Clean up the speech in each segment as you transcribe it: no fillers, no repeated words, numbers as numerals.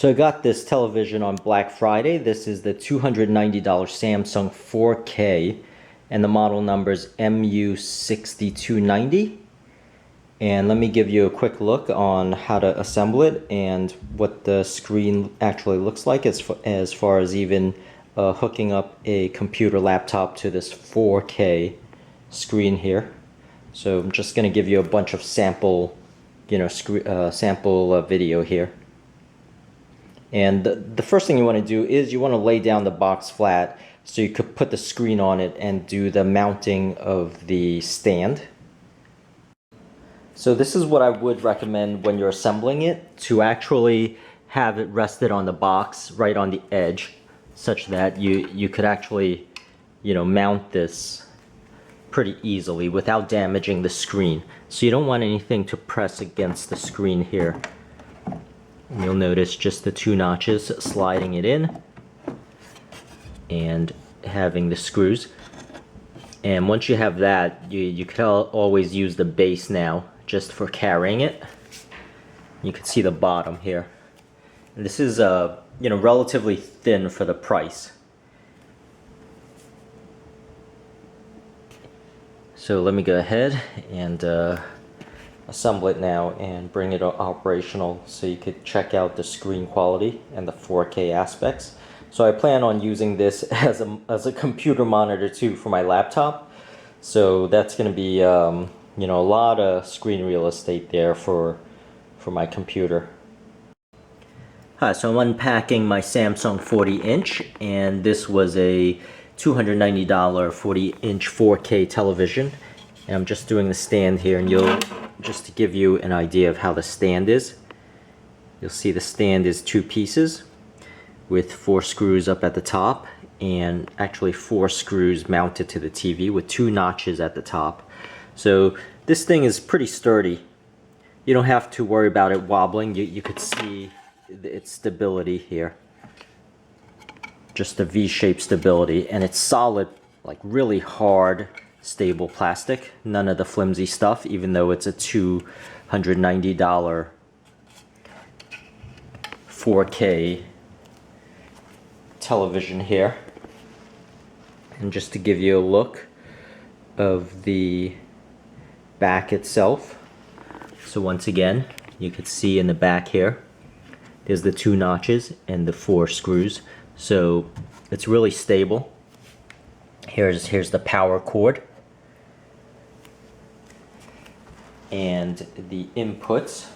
So I got this television on Black Friday. This is the $290 Samsung 4K, and the model number is MU6290. And let me give you a quick look on how to assemble it and what the screen actually looks like as far as even hooking up a computer laptop to this 4K screen here. So I'm just going to give you a bunch of sample, sample video here. And the first thing you want to do is you want to lay down the box flat so you could put the screen on it and do the mounting of the stand. So this is what I would recommend when you're assembling it, to actually have it rested on the box right on the edge, such that you could actually, mount this pretty easily without damaging the screen. So you don't want anything to press against the screen here. And you'll notice just the two notches sliding it in and having the screws. And once you have that, you can always use the base now just for carrying it. You can see the bottom here. And this is relatively thin for the price. So let me go ahead and assemble it now and bring it operational so you could check out the screen quality and the 4K aspects. So I plan on using this as a computer monitor too for my laptop. So that's going to be a lot of screen real estate there for my computer. Hi, so I'm unpacking my Samsung 40-inch, and this was a $290 40-inch 4K television. And I'm just doing the stand here, and just to give you an idea of how the stand is. You'll see the stand is two pieces with 4 screws up at the top, and actually 4 screws mounted to the TV with 2 notches at the top. So this thing is pretty sturdy. You don't have to worry about it wobbling. You could see its stability here. Just a V-shaped stability, and it's solid, like really hard, stable plastic. None of the flimsy stuff, even though it's a $290 4K television here. And just to give you a look of the back itself. So once again, you can see in the back here, there's the 2 notches and the 4 screws. So it's really stable. Here's the power cord and the inputs.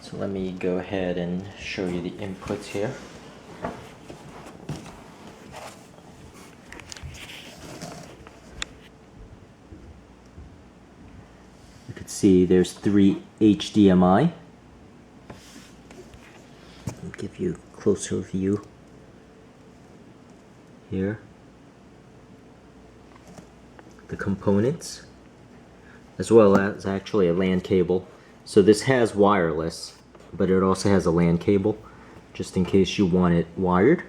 So let me go ahead and show you the inputs here. You can see there's 3 HDMI. I'll give you a closer view here. The components, as well as actually a LAN cable. So this has wireless, but it also has a LAN cable, just in case you want it wired.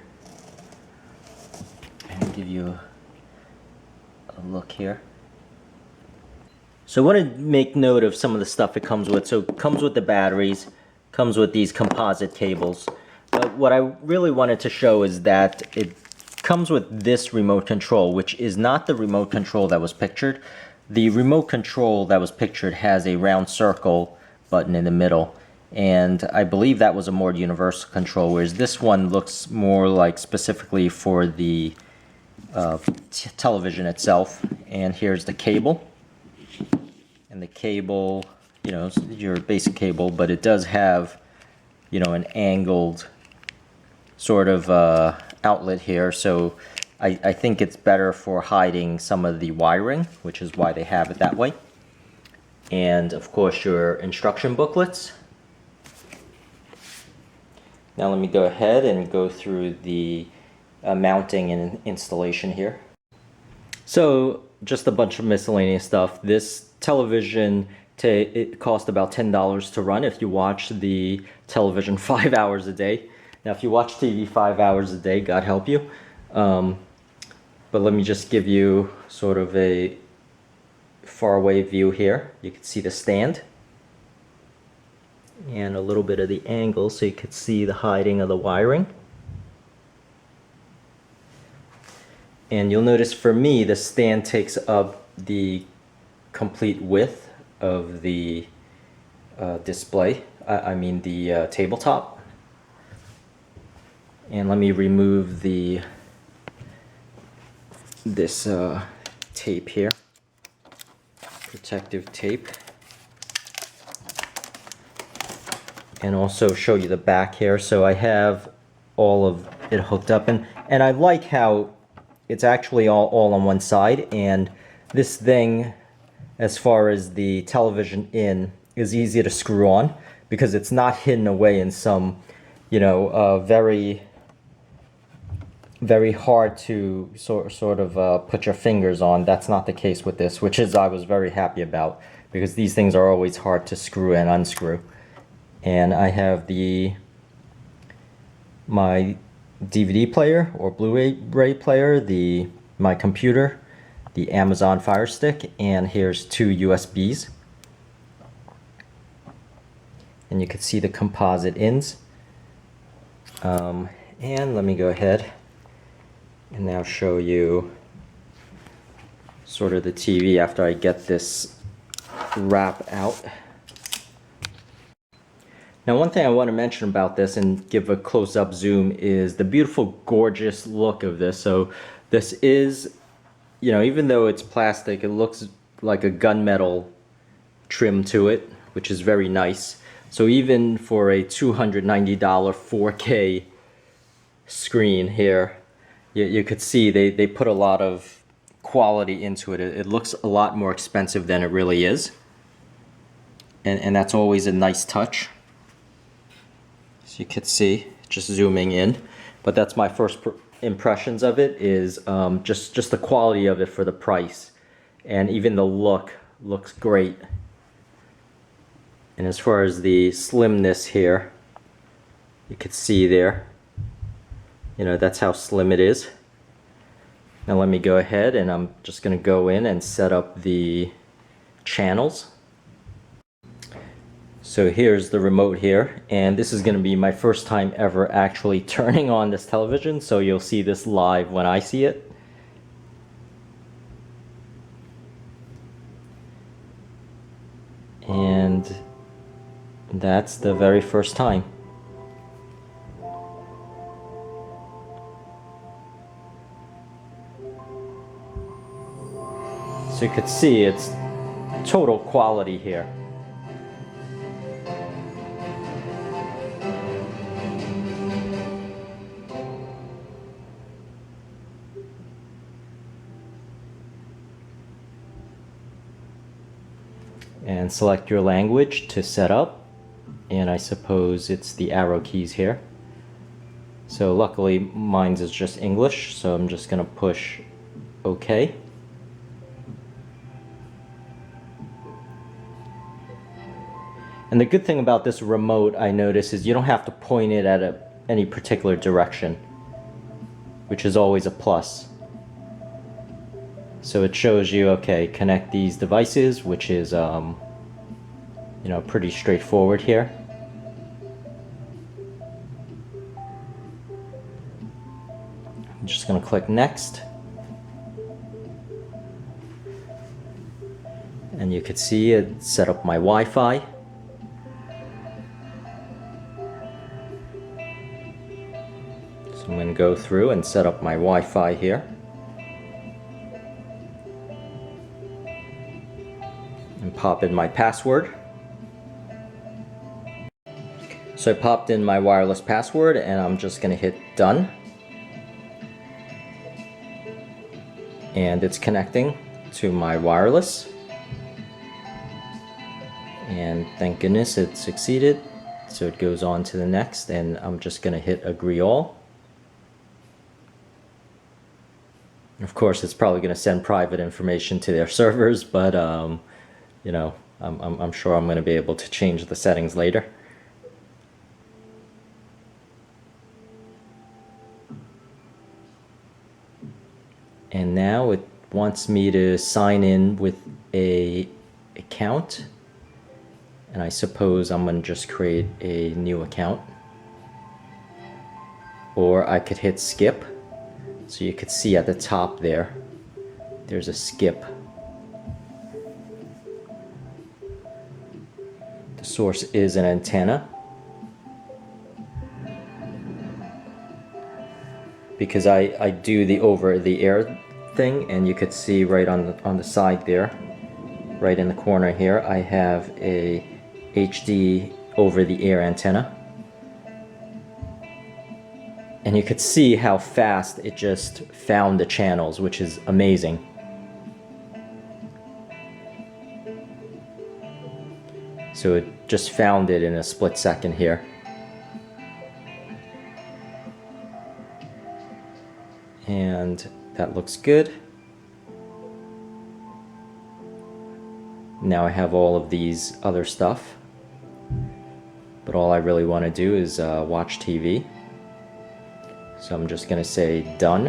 I'll give you a look here. So I want to make note of some of the stuff it comes with. So it comes with the batteries, comes with these composite cables. But what I really wanted to show is that it comes with this remote control, which is not the remote control that was pictured. The remote control that was pictured has a round circle button in the middle, and I believe that was a more universal control, whereas this one looks more like specifically for the television itself. And here's the cable, and the cable, your basic cable, but it does have an angled sort of outlet here, so I think it's better for hiding some of the wiring, which is why they have it that way. And of course your instruction booklets. Now let me go ahead and go through the mounting and installation here. So just a bunch of miscellaneous stuff. This television, it cost about $10 to run if you watch the television 5 hours a day. Now if you watch TV 5 hours a day, God help you. But let me just give you sort of a far away view here. You can see the stand. and a little bit of the angle so you could see the hiding of the wiring. And you'll notice for me the stand takes up the complete width of the display, I mean the tabletop. And let me remove this tape here, protective tape, and also show you the back here. So I have all of it hooked up, and I like how it's actually all on one side, and this thing, as far as the television in, is easy to screw on because it's not hidden away in some, you know, very hard to sort of put your fingers on. That's not the case with this, which is I was very happy about, because these things are always hard to screw and unscrew. And I have my DVD player or Blu-ray player, my computer, the Amazon Fire Stick, and here's 2 USBs. And you can see the composite ends. And let me go ahead and now show you sort of the TV after I get this wrap out. Now, one thing I want to mention about this and give a close-up zoom is the beautiful, gorgeous look of this. So this is, you know, even though it's plastic, it looks like a gunmetal trim to it, which is very nice. So even for a $290 4K screen here, you could see they put a lot of quality into it. It looks a lot more expensive than it really is. And that's always a nice touch. So you could see, just zooming in. But that's my first impressions of it, is just the quality of it for the price. And even the look looks great. And as far as the slimness here, you could see there, you know, that's how slim it is. Now let me go ahead, and I'm just going to go in and set up the channels. So here's the remote here, and this is going to be my first time ever actually turning on this television, so you'll see this live when I see it. And that's the very first time. So you could see it's total quality here. And select your language to set up, and I suppose it's the arrow keys here. So luckily mine's is just English, so I'm just gonna push OK. And the good thing about this remote, I notice, is you don't have to point it at any particular direction, which is always a plus. So it shows you, okay, connect these devices, which is, you know, pretty straightforward here. I'm just going to click next. And you can see it set up my Wi-Fi. So I'm going to go through and set up my Wi-Fi here. And pop in my password. So I popped in my wireless password, and I'm just going to hit done. And it's connecting to my wireless. And thank goodness it succeeded. So it goes on to the next, and I'm just going to hit agree all. Of course, it's probably going to send private information to their servers, but you know, I'm sure I'm going to be able to change the settings later. And now it wants me to sign in with an account. And I suppose I'm going to just create a new account. Or I could hit skip. So you could see at the top there, there's a skip. The source is an antenna. Because I do the over the air thing, and you could see right on the side there, right in the corner here, I have a HD over the air antenna. And you could see how fast it just found the channels, which is amazing. So it just found it in a split second here. And that looks good. Now I have all of these other stuff, but all I really want to do is watch TV. So I'm just going to say done.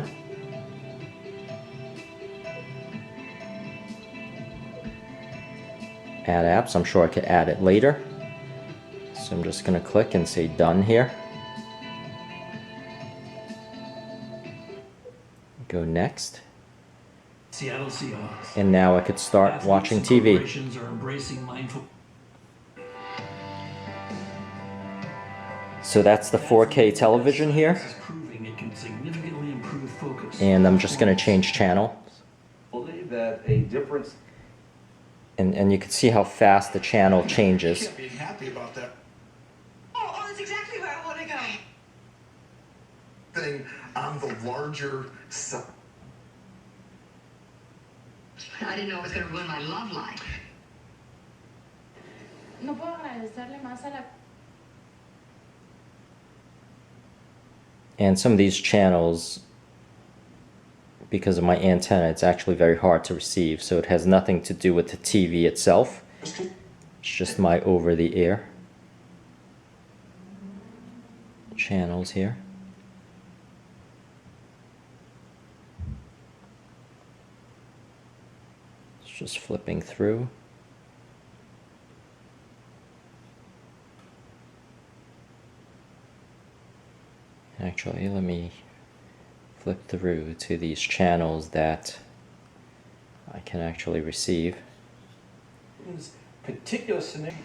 Add apps. I'm sure I could add it later. So I'm just going to click and say done here. Go next. Seattle Seahawks. And now I could start watching TV. Are embracing mindful. So that's the 4K television here. It can significantly improve focus. And I'm just going to change channel. Believe that a difference. And you can see how fast the channel changes. Can't be happy about that. Oh, that's exactly where I want to go. Thing on the larger side. I didn't know it was going to ruin my love life. No puedo agradecerle más a la. And some of these channels, because of my antenna, it's actually very hard to receive. So it has nothing to do with the TV itself. It's just my over-the-air channels here. It's just flipping through. Actually, let me flip through to these channels that I can actually receive. Particular scenario.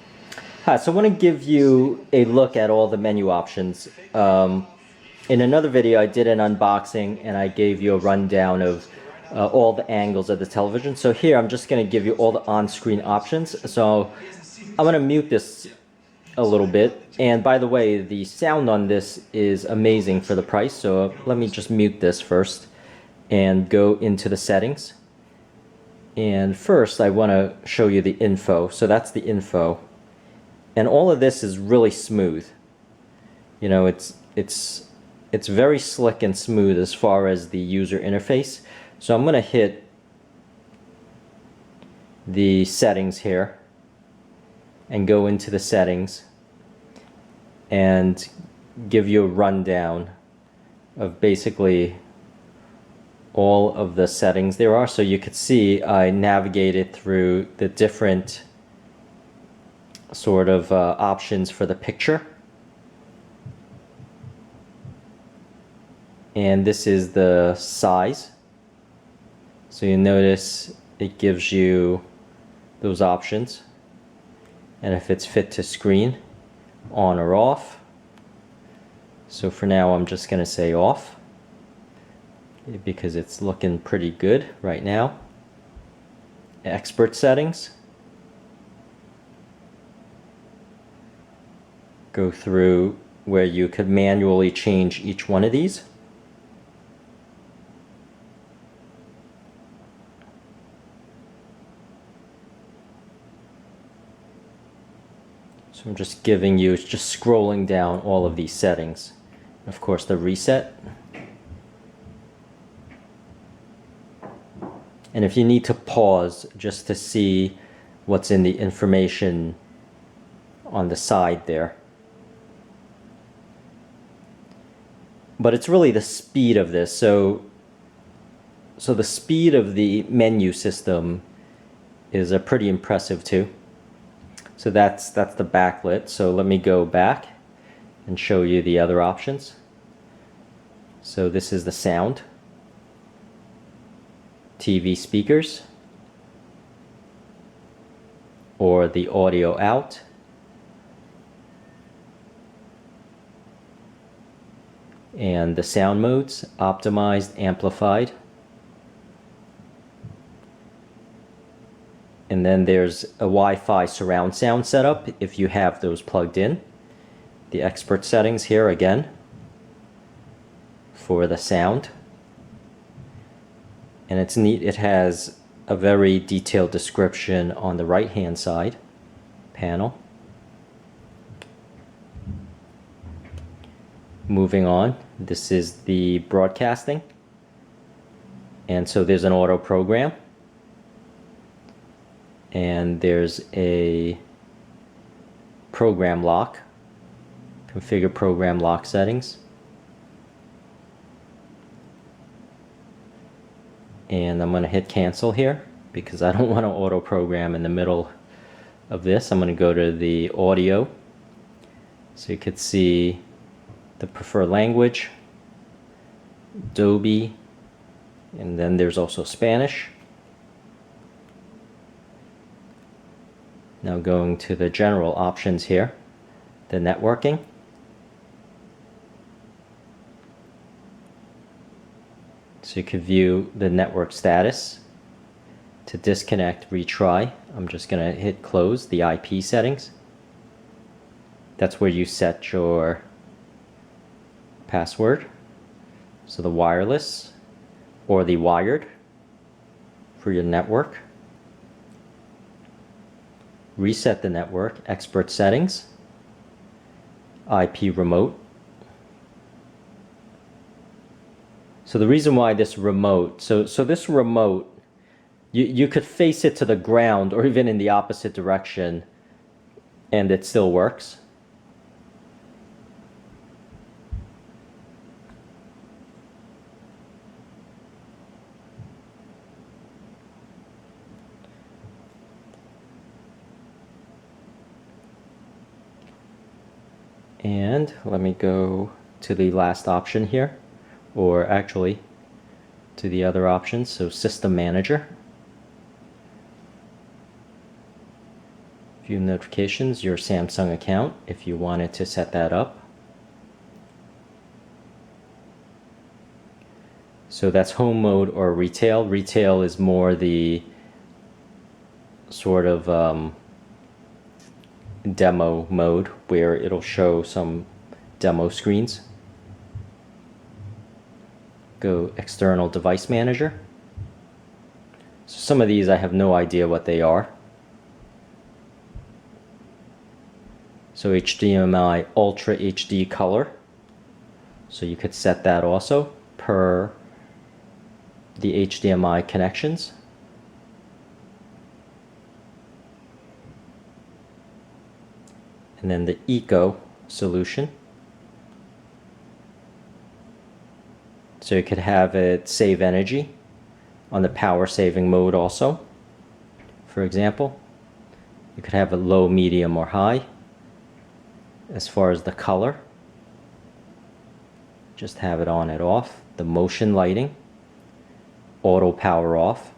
Hi, so I want to give you a look at all the menu options. In another video I did an unboxing and I gave you a rundown of all the angles of the television. So here I'm just going to give you all the on-screen options. So I'm going to mute this a little bit. And by the way, the sound on this is amazing for the price. So let me just mute this first and go into the settings. And first I want to show you the info. So that's the info. And all of this is really smooth. You know, it's very slick and smooth as far as the user interface. So I'm going to hit the settings here and go into the settings and give you a rundown of basically all of the settings there are. So you could see I navigated through the different sort of options for the picture. And this is the size. So you notice it gives you those options. And if it's fit to screen, on or off. So for now I'm just going to say off because it's looking pretty good right now. Expert settings. Go through where you could manually change each one of these. So I'm just giving you, just scrolling down all of these settings. Of course, the reset. And if you need to pause just to see what's in the information on the side there. But it's really the speed of this. So the speed of the menu system is pretty impressive too. So that's the backlit. So let me go back and show you the other options. So this is the sound, TV speakers, or the audio out, and the sound modes: optimized, amplified, and then there's a Wi-Fi surround sound setup if you have those plugged in. The expert settings here again for the sound, and it's neat. It has a very detailed description on the right hand side panel. Moving on, this is the broadcasting, and so there's an auto program, and there's a program lock, configure program lock settings, and I'm going to hit cancel here because I don't want to auto program in the middle of this. I'm going to go to the audio so you could see the preferred language, Dolby, and then there's also Spanish. Now going to the general options here, the networking. So you can view the network status. To disconnect, retry, I'm just going to hit close. The IP settings. That's where you set your password. So the wireless or the wired for your network. Reset the network, expert settings, IP remote. So the reason why this remote, so this remote, you could face it to the ground or even in the opposite direction and it still works. And let me go to the last option here, or actually to the other options. So System Manager, view notifications, your Samsung account if you wanted to set that up. So that's home mode or retail. Retail is more the sort of demo mode where it'll show some demo screens. Go external device manager. So some of these I have no idea what they are. So HDMI Ultra HD color. So you could set that also per the HDMI connections. And then the Eco solution. So you could have it save energy on the power saving mode also. For example, you could have it low, medium, or high. As far as the color, just have it on and off. The motion lighting, auto power off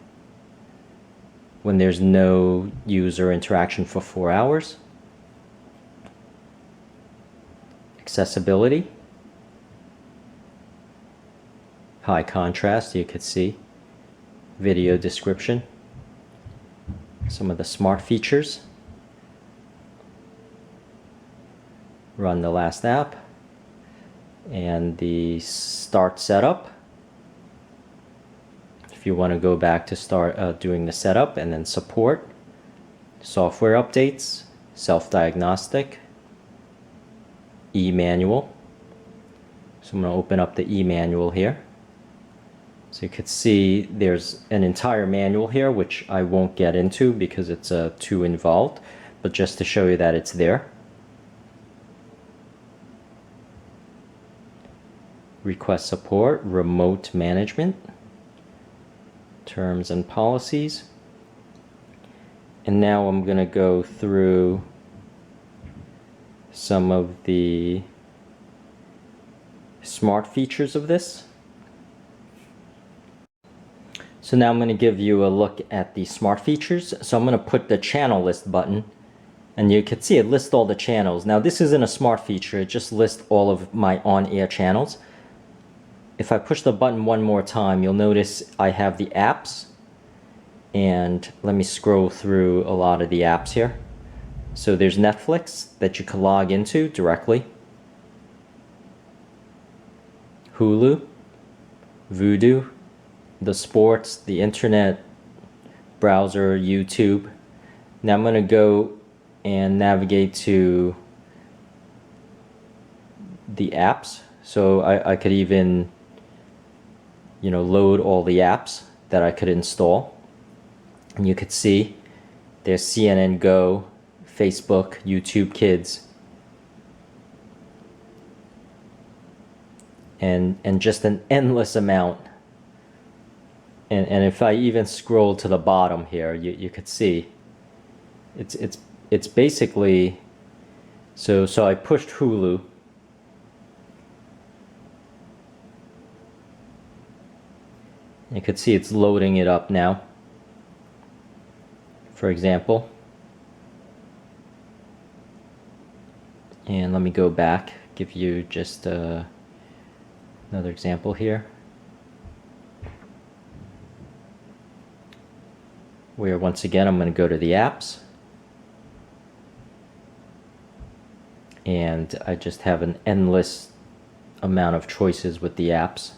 when there's no user interaction for 4 hours. Accessibility, high contrast, you could see video description, some of the smart features, run the last app, and the start setup if you want to go back to start doing the setup, and then support, software updates, self-diagnostic, e-manual. So I'm going to open up the e-manual here. So you could see there's an entire manual here, which I won't get into because it's too involved, but just to show you that it's there. Request support, remote management, terms and policies. And now I'm going to go through some of the smart features of this. So now I'm going to give you a look at the smart features. So I'm going to put the channel list button, and you can see it lists all the channels. Now this isn't a smart feature, it just lists all of my on-air channels. If I push the button one more time, you'll notice I have the apps, and let me scroll through a lot of the apps here. So there's Netflix that you can log into directly, Hulu, Vudu, the sports, the internet, browser, YouTube. Now I'm going to go and navigate to the apps. So I could even, you know, load all the apps that I could install. And you could see there's CNN Go, Facebook, YouTube Kids, and just an endless amount. And if I even scroll to the bottom here, you could see it's basically, so I pushed Hulu. You could see it's loading it up now, for example. And let me go back, give you just another example here, where once again I'm going to go to the apps, and I just have an endless amount of choices with the apps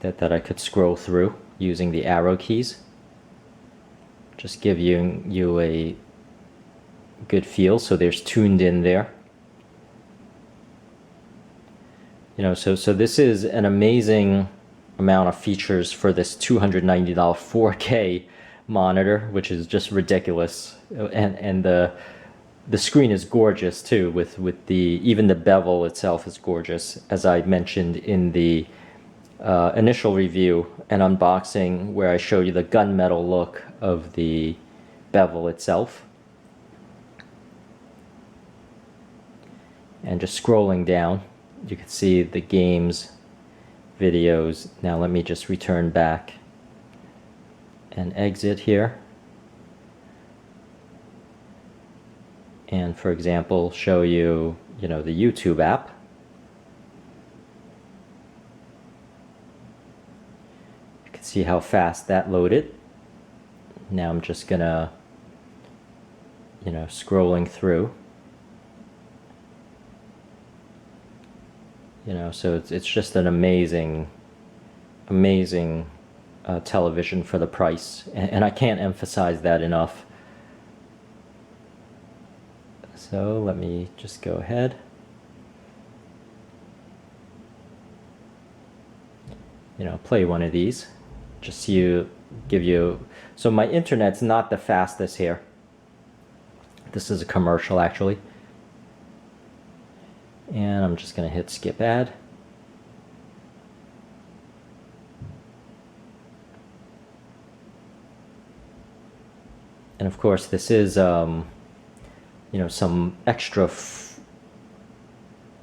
that I could scroll through using the arrow keys. Just give you a good feel. So there's Tuned In there. You know, so this is an amazing amount of features for this $290 4K monitor, which is just ridiculous. And the screen is gorgeous too, with even the bevel itself is gorgeous, as I mentioned in the initial review and unboxing, where I show you the gunmetal look of the bevel itself. And just scrolling down, you can see the games, videos. Now let me just return back and exit here. And for example, show you, you know, the YouTube app. You can see how fast that loaded. Now I'm just gonna, you know, scrolling through. You know, so it's just an amazing television for the price, and I can't emphasize that enough. So let me just go ahead. You know, play one of these. Just give you. So my internet's not the fastest here. This is a commercial actually. And I'm just going to hit skip ad. And of course this is, you know, some extra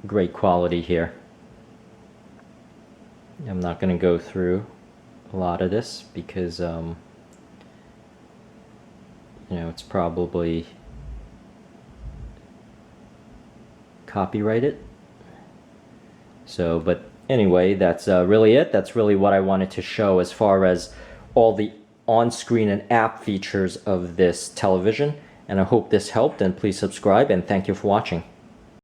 great quality here. I'm not going to go through a lot of this because, you know, it's probably copyrighted. So, but anyway, that's really it. That's really what I wanted to show as far as all the on-screen and app features of this television. And I hope this helped, and please subscribe, and thank you for watching.